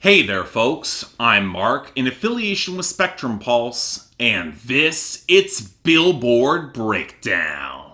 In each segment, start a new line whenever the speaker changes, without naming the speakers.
Hey there, folks. I'm Mark, in affiliation with Spectrum Pulse, and it's Billboard Breakdown.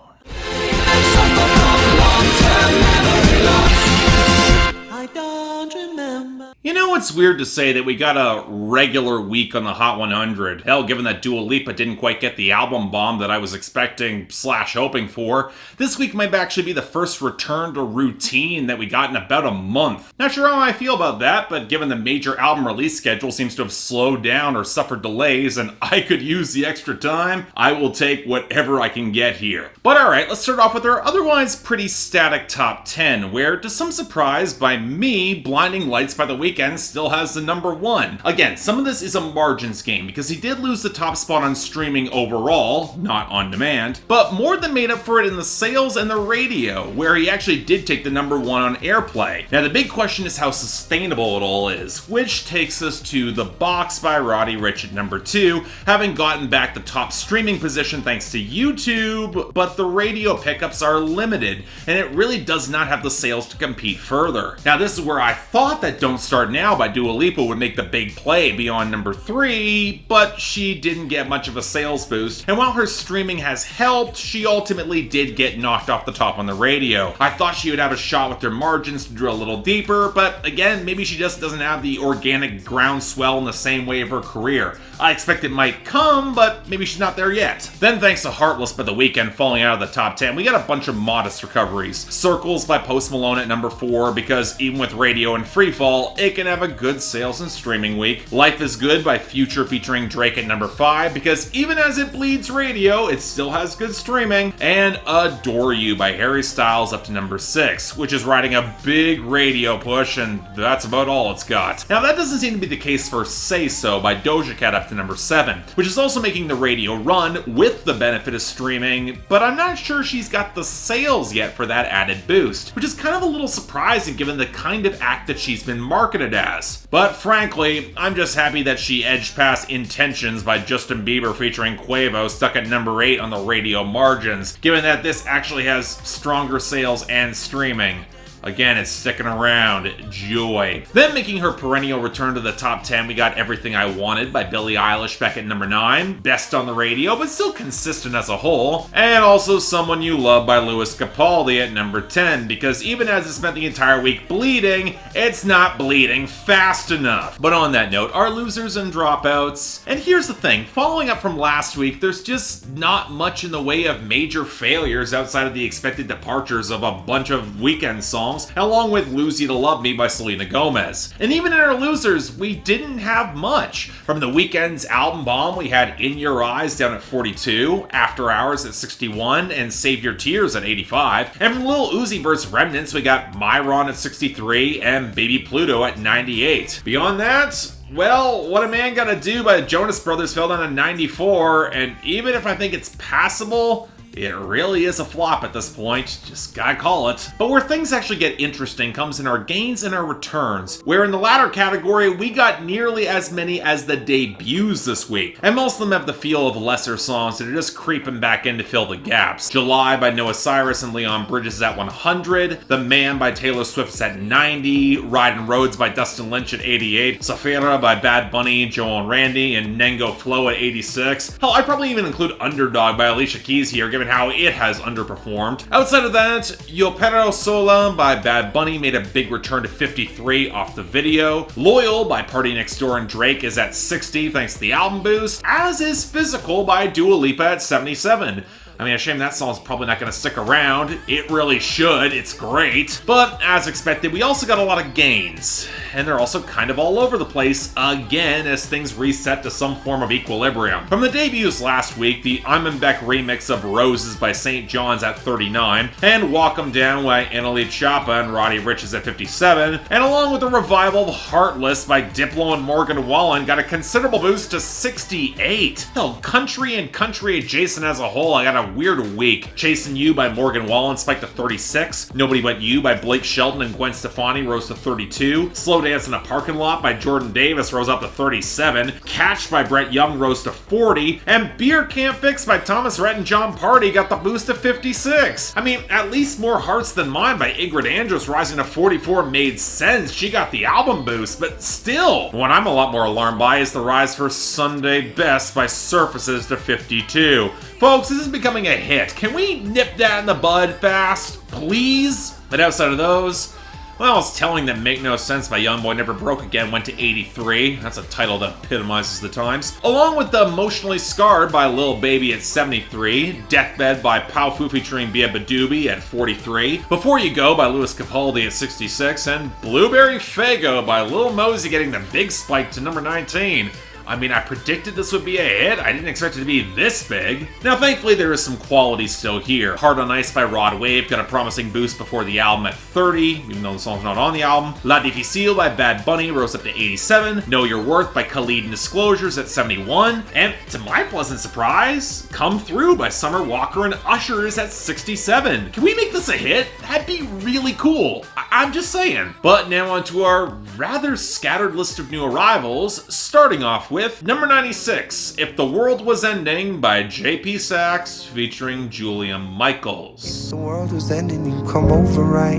I don't remember. You know, it's weird to say that we got a regular week on the Hot 100. Hell, given that Dua Lipa didn't quite get the album bomb that I was expecting / hoping for, this week might actually be the first return to routine that we got in about a month. Not sure how I feel about that, but given the major album release schedule seems to have slowed down or suffered delays, and I could use the extra time, I will take whatever I can get here. But alright, let's start off with our otherwise pretty static top 10, where, to some surprise by me, Blinding Lights by The Weeknd still has the number 1. Again, some of this is a margins game, because he did lose the top spot on streaming overall, not on demand, but more than made up for it in the sales and the radio, where he actually did take the number 1 on airplay. Now the big question is how sustainable it all is, which takes us to The Box by Roddy Ricch at number 2, having gotten back the top streaming position thanks to YouTube, but the radio pickups are limited, and it really does not have the sales to compete further. Now this is where I thought that Don't Start Now by Dua Lipa would make the big play beyond number 3, but she didn't get much of a sales boost, and while her streaming has helped, she ultimately did get knocked off the top on the radio. I thought she would have a shot with their margins to drill a little deeper, but again, maybe she just doesn't have the organic groundswell in the same way of her career. I expect it might come, but maybe she's not there yet. Then thanks to Heartless by The Weeknd falling out of the top 10, we got a bunch of modest recoveries. Circles by Post Malone at number 4, because even with radio and freefall, it can have a good sales and streaming week. Life is Good by Future featuring Drake at number 5, because even as it bleeds radio, it still has good streaming. And Adore You by Harry Styles up to number 6, which is riding a big radio push, and that's about all it's got. Now that doesn't seem to be the case for Say So by Doja Cat up to number 7, which is also making the radio run with the benefit of streaming, but I'm not sure she's got the sales yet for that added boost, which is kind of a little surprising given the kind of act that she's been marketed as. But frankly, I'm just happy that she edged past Intentions by Justin Bieber featuring Quavo, stuck at number 8 on the radio margins, given that this actually has stronger sales and streaming. Again, it's sticking around. Joy. Then making her perennial return to the top 10, we got Everything I Wanted by Billie Eilish back at number 9. Best on the radio, but still consistent as a whole. And also Someone You Love by Lewis Capaldi at number 10, because even as it spent the entire week bleeding, it's not bleeding fast enough. But on that note, our losers and dropouts. And here's the thing, following up from last week, there's just not much in the way of major failures outside of the expected departures of a bunch of weekend songs, along with Lose You to Love Me by Selena Gomez. And even in our losers, we didn't have much. From The Weeknd's album bomb, we had In Your Eyes down at 42, After Hours at 61, and Save Your Tears at 85. And from Lil Uzi Vert's remnants, we got Myron at 63 and Baby Pluto at 98. Beyond that, well, What a Man Gotta Do by the Jonas Brothers fell down to 94, and even if I think it's passable, it really is a flop at this point, just gotta call it. But where things actually get interesting comes in our gains and our returns, where in the latter category, we got nearly as many as the debuts this week. And most of them have the feel of lesser songs that are just creeping back in to fill the gaps. July by Noah Cyrus and Leon Bridges is at 100, The Man by Taylor Swift is at 90, Riding Roads by Dustin Lynch at 88, Safira by Bad Bunny, Joel and Randy, and Nengo Flow at 86. Hell, I'd probably even include Underdog by Alicia Keys here, given how it has underperformed. Outside of that, Yo Pero Sola by Bad Bunny made a big return to 53 off the video. Loyal by PARTYNEXTDOOR and Drake is at 60 thanks to the album boost, as is Physical by Dua Lipa at 77. I mean, a shame that song's probably not going to stick around. It really should, it's great. But as expected, we also got a lot of gains. And they're also kind of all over the place, again, as things reset to some form of equilibrium. From the debuts last week, the I'm Beck remix of Roses by St. John's at 39, and Walk 'Em Down by Annalie Choppa and Roddy Ricch is at 57, and along with the revival of Heartless by Diplo and Morgan Wallen got a considerable boost to 68. Hell, country and country adjacent as a whole, I got a a weird week. Chasing You by Morgan Wallen spiked to 36. Nobody But You by Blake Shelton and Gwen Stefani rose to 32. Slow Dance in a Parking Lot by Jordan Davis rose up to 37. Catch by Brett Young rose to 40. And Beer Can't Fix by Thomas Rhett and John Party got the boost to 56. I mean, at least More Hearts Than Mine by Ingrid Andress rising to 44 made sense. She got the album boost, but still. What I'm a lot more alarmed by is the rise for Sunday Best by Surfaces to 52. Folks, this is becoming a hit. Can we nip that in the bud fast, please? But outside of those, well, it's telling that Make No Sense by Youngboy Never Broke Again went to 83. That's a title that epitomizes the times. Along with the Emotionally Scarred by Lil Baby at 73. Deathbed by Pow Fu featuring Bia Badoobie at 43. Before You Go by Louis Capaldi at 66. And Blueberry Faygo by Lil Mosey getting the big spike to number 19. I mean, I predicted this would be a hit. I didn't expect it to be this big. Now, thankfully, there is some quality still here. Hard on Ice by Rod Wave got a promising boost before the album at 30, even though the song's not on the album. La Difficile by Bad Bunny rose up to 87. Know Your Worth by Khalid and Disclosures at 71. And to my pleasant surprise, Come Through by Summer Walker and Usher is at 67. Can we make this a hit? That'd be really cool. I'm just saying. But now on to our rather scattered list of new arrivals, starting off with number 96, If the World Was Ending by JP Saxe featuring Julia Michaels.
If the world was ending, you come over, right?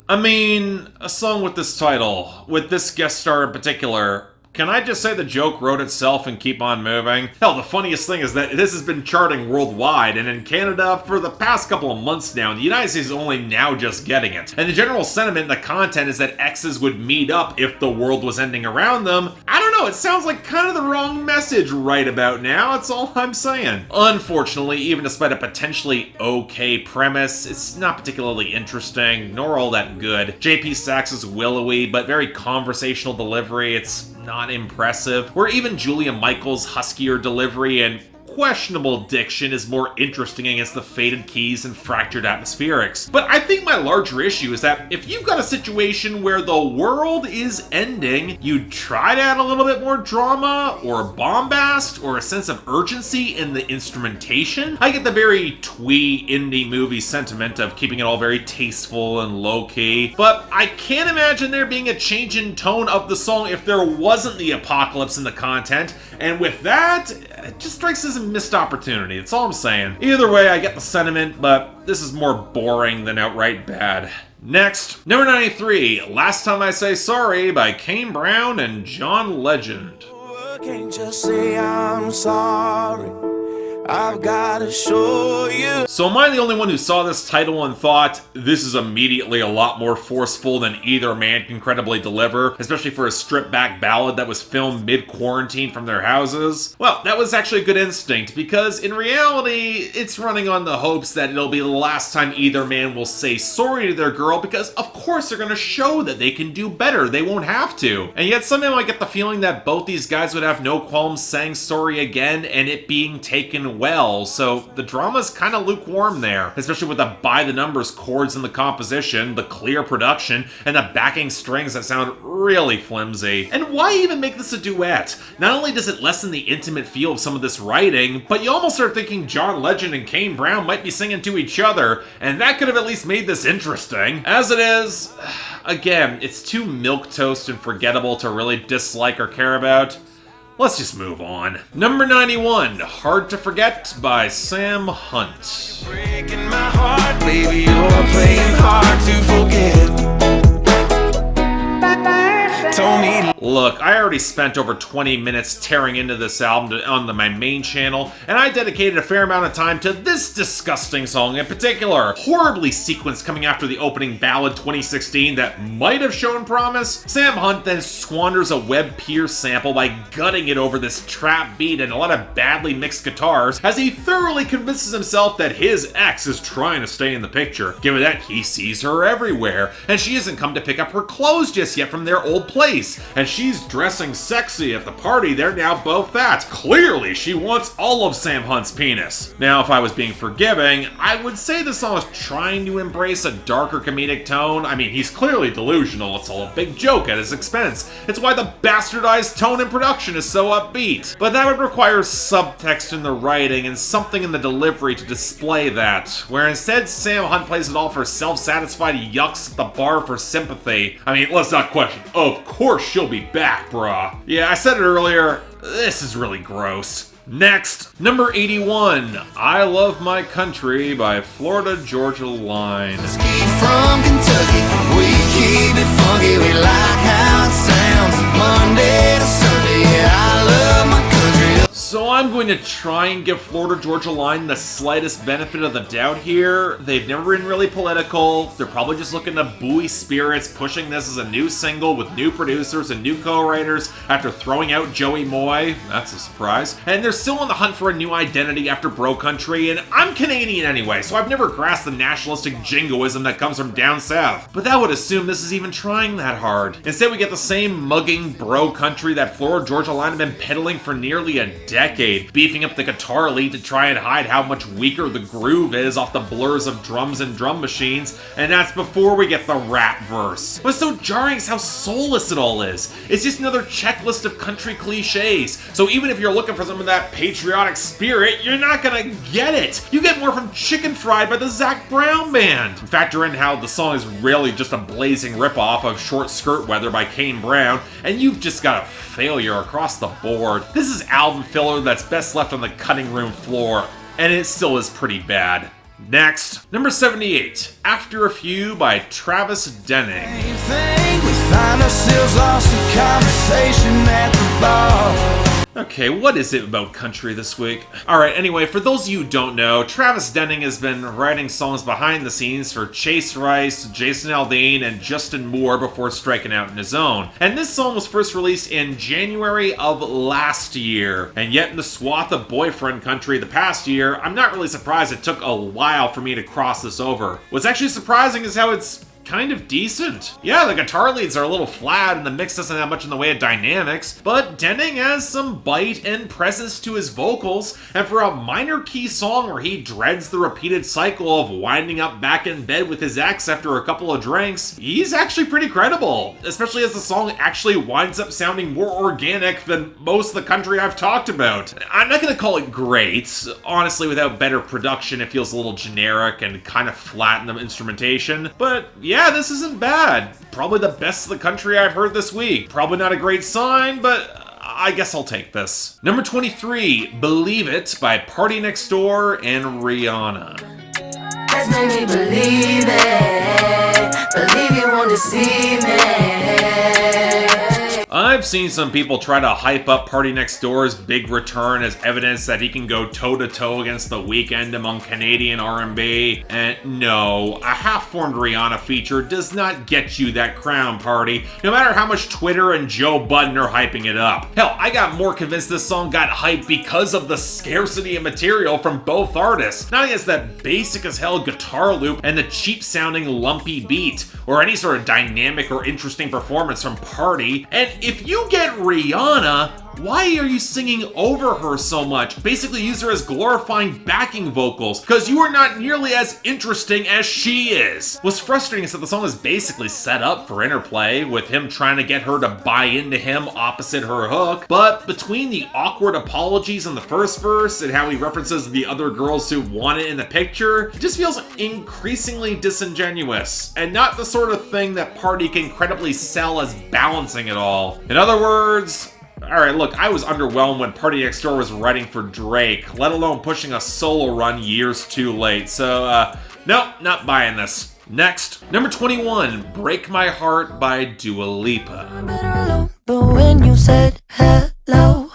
I mean, a song with this title, with this guest star in particular, can I just say the joke wrote itself and keep on moving? Hell, the funniest thing is that this has been charting worldwide, and in Canada for the past couple of months now, and the United States is only now just getting it. And the general sentiment in the content is that exes would meet up if the world was ending around them. I don't know, it sounds like kind of the wrong message right about now, that's all I'm saying. Unfortunately, even despite a potentially okay premise, it's not particularly interesting, nor all that good. JP Saxe's willowy, but very conversational delivery, it's not impressive, where even Julia Michaels' huskier delivery and questionable diction is more interesting against the faded keys and fractured atmospherics. But I think my larger issue is that if you've got a situation where the world is ending, you'd try to add a little bit more drama or bombast or a sense of urgency in the instrumentation. I get the very twee indie movie sentiment of keeping it all very tasteful and low-key, but I can't imagine there being a change in tone of the song if there wasn't the apocalypse in the content, and with that, it just strikes as a missed opportunity, that's all I'm saying. Either way, I get the sentiment, but this is more boring than outright bad. Next, number 93, Last Time I Say Sorry by Kane Brown and John Legend.
I can't just say I'm sorry. I've gotta show you.
So am I the only one who saw this title and thought, this is immediately a lot more forceful than either man can credibly deliver, especially for a stripped-back ballad that was filmed mid-quarantine from their houses? Well, that was actually a good instinct, because in reality, it's running on the hopes that it'll be the last time either man will say sorry to their girl, because of course they're gonna show that they can do better, they won't have to. And yet somehow I get the feeling that both these guys would have no qualms saying sorry again, and it being taken well, so the drama's kind of lukewarm there, especially with the by-the-numbers chords in the composition, the clear production, and the backing strings that sound really flimsy. And why even make this a duet? Not only does it lessen the intimate feel of some of this writing, but you almost start thinking John Legend and Kane Brown might be singing to each other, and that could have at least made this interesting. As it is, again, it's too milquetoast and forgettable to really dislike or care about. Let's just move on. Number 91, Hard to Forget by Sam Hunt.
Breaking my heart, baby, you're playing hard to forget. Told me.
Look, I already spent over 20 minutes tearing into this album on my main channel, and I dedicated a fair amount of time to this disgusting song in particular. Horribly sequenced coming after the opening ballad 2016 that might have shown promise, Sam Hunt then squanders a Webb Pierce sample by gutting it over this trap beat and a lot of badly mixed guitars as he thoroughly convinces himself that his ex is trying to stay in the picture, given that he sees her everywhere, and she hasn't come to pick up her clothes just yet from their old place, and she she's dressing sexy at the party they're now both at. Clearly, she wants all of Sam Hunt's penis. Now, if I was being forgiving, I would say the song is trying to embrace a darker comedic tone. I mean, he's clearly delusional. It's all a big joke at his expense. It's why the bastardized tone and production is so upbeat. But that would require subtext in the writing and something in the delivery to display that, where instead Sam Hunt plays it all for self-satisfied yucks at the bar for sympathy. I mean, let's not question. Of course she'll be back, brah. Yeah, I said it earlier, this is really gross. Next, number 81, I Love My Country by Florida Georgia Line.
From Kentucky, we keep it funky, we like how it sounds. Monday to Sunday, yeah, I love my country.
So I'm going to try and give Florida Georgia Line the slightest benefit of the doubt here. They've never been really political. They're probably just looking to buoy spirits, pushing this as a new single with new producers and new co-writers after throwing out Joey Moy. That's a surprise. And they're still on the hunt for a new identity after Bro Country, and I'm Canadian anyway, so I've never grasped the nationalistic jingoism that comes from down south. But that would assume this is even trying that hard. Instead, we get the same mugging Bro Country that Florida Georgia Line have been peddling for nearly a decade, beefing up the guitar lead to try and hide how much weaker the groove is off the blurs of drums and drum machines, and that's before we get the rap verse. What's so jarring is how soulless it all is. It's just another checklist of country cliches, so even if you're looking for some of that patriotic spirit, you're not gonna get it. You get more from Chicken Fried by the Zac Brown Band. Factor in how the song is really just a blazing ripoff of Short Skirt Weather by Kane Brown, and you've just got a failure across the board. This is album filler that's best left on the cutting room floor, and it still is pretty bad. Next, number 78, After a Few by Travis Denning.
We find ourselves lost in conversation at the bar.
Okay, what is it about country this week? Alright, anyway, for those of you who don't know, Travis Denning has been writing songs behind the scenes for Chase Rice, Jason Aldean, and Justin Moore before striking out on his own. And this song was first released in January of last year. And yet in the swath of boyfriend country the past year, I'm not really surprised it took a while for me to cross this over. What's actually surprising is how it's kind of decent. Yeah, the guitar leads are a little flat and the mix doesn't have much in the way of dynamics, but Denning has some bite and presence to his vocals, and for a minor key song where he dreads the repeated cycle of winding up back in bed with his ex after a couple of drinks, he's actually pretty credible, especially as the song actually winds up sounding more organic than most of the country I've talked about. I'm not gonna call it great. Honestly, without better production, it feels a little generic and kind of flat in the instrumentation, but yeah, this isn't bad. Probably the best of the country I've heard this week. Probably not a great sign, but I guess I'll take this. Number 23, Believe It by PARTYNEXTDOOR and Rihanna.
Let's make me believe it. Believe you won't deceive me.
I've seen some people try to hype up PARTYNEXTDOOR's big return as evidence that he can go toe-to-toe against The Weeknd among Canadian R&B, and no, a half-formed Rihanna feature does not get you that crown, Party, no matter how much Twitter and Joe Budden are hyping it up. Hell, I got more convinced this song got hyped because of the scarcity of material from both artists, not against that basic-as-hell guitar loop and the cheap-sounding lumpy beat, or any sort of dynamic or interesting performance from Party. And if you get Rihanna, why are you singing over her so much? Basically use her as glorifying backing vocals, because you are not nearly as interesting as she is. What's frustrating is that the song is basically set up for interplay, with him trying to get her to buy into him opposite her hook, but between the awkward apologies in the first verse and how he references the other girls who want it in the picture, it just feels increasingly disingenuous, and not the sort of thing that Party can credibly sell as balancing it all. In other words, alright, look, I was underwhelmed when PARTYNEXTDOOR was writing for Drake, let alone pushing a solo run years too late, so, nope, not buying this. Next, number 21, Break My Heart by Dua Lipa.
I'm better alone, but when you said hello,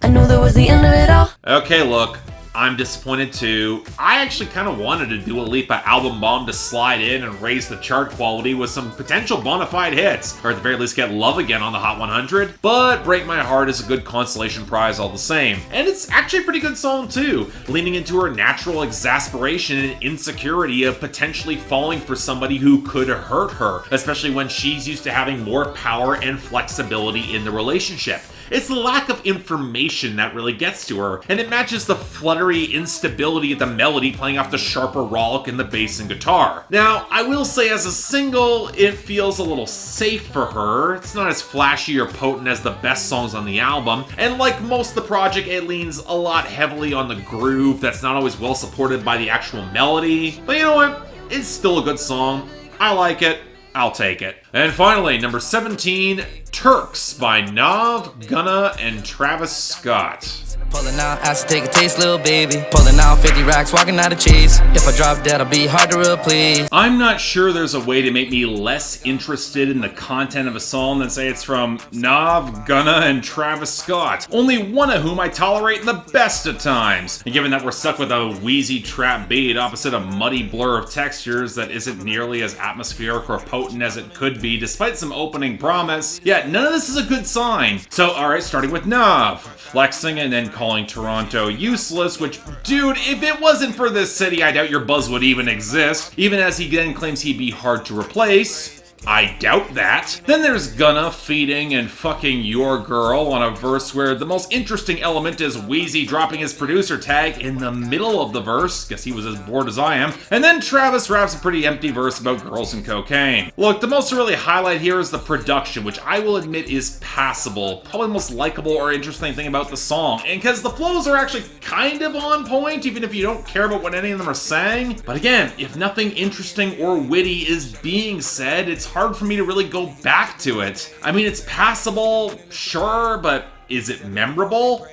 I knew that was the end of it all.
Okay, look, I'm disappointed too. I actually kind of wanted a Dua Lipa album bomb to slide in and raise the chart quality with some potential bona fide hits, or at the very least get love again on the Hot 100, but Break My Heart is a good consolation prize all the same. And it's actually a pretty good song too, leaning into her natural exasperation and insecurity of potentially falling for somebody who could hurt her, especially when she's used to having more power and flexibility in the relationship. It's the lack of information that really gets to her, and it matches the fluttery instability of the melody playing off the sharper rollick in the bass and guitar. Now, I will say as a single, it feels a little safe for her. It's not as flashy or potent as the best songs on the album, and like most of the project, it leans a lot heavily on the groove that's not always well supported by the actual melody. But you know what? It's still a good song. I like it. I'll take it. And finally, number 17, Turks by Nav, Gunna, and Travis Scott.
Pulling out, ask to take a taste, little baby. Pulling out 50 racks, walking out of cheese. If I drop dead, I'll be hard to replace.
I'm not sure there's a way to make me less interested in the content of a song than say it's from Nav, Gunna, and Travis Scott. Only one of whom I tolerate in the best of times. And given that we're stuck with a wheezy trap beat opposite a muddy blur of textures that isn't nearly as atmospheric or potent as it could be despite some opening promise, yeah, none of this is a good sign. So alright, starting with Nav, flexing and then calling Toronto useless, which, dude, if it wasn't for this city, I doubt your buzz would even exist, even as he then claims he'd be hard to replace. I doubt that. Then there's Gunna feeding and fucking Your Girl on a verse where the most interesting element is Wheezy dropping his producer tag in the middle of the verse. Guess he was as bored as I am. And then Travis raps a pretty empty verse about girls and cocaine. Look, the most to really highlight here is the production, which I will admit is passable. Probably the most likable or interesting thing about the song. And because the flows are actually kind of on point, even if you don't care about what any of them are saying. But again, if nothing interesting or witty is being said, it's hard for me to really go back to it. I mean, it's passable, sure, but is it memorable?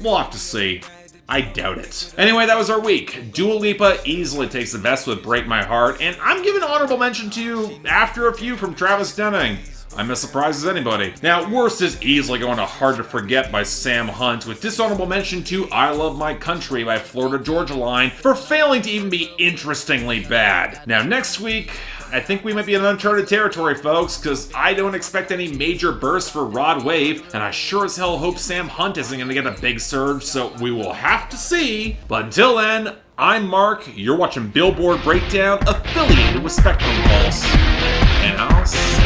We'll have to see. I doubt it. Anyway, that was our week. Dua Lipa easily takes the best with Break My Heart, and I'm giving honorable mention to After a Few from Travis Denning. I'm as surprised as anybody. Now, worst is easily going to Hard to Forget by Sam Hunt, with dishonorable mention to I Love My Country by Florida Georgia Line for failing to even be interestingly bad. Now, next week, I think we might be in uncharted territory, folks, because I don't expect any major bursts for Rod Wave, and I sure as hell hope Sam Hunt isn't going to get a big surge, so we will have to see. But until then, I'm Mark, you're watching Billboard Breakdown, affiliated with Spectrum Pulse, and I'll see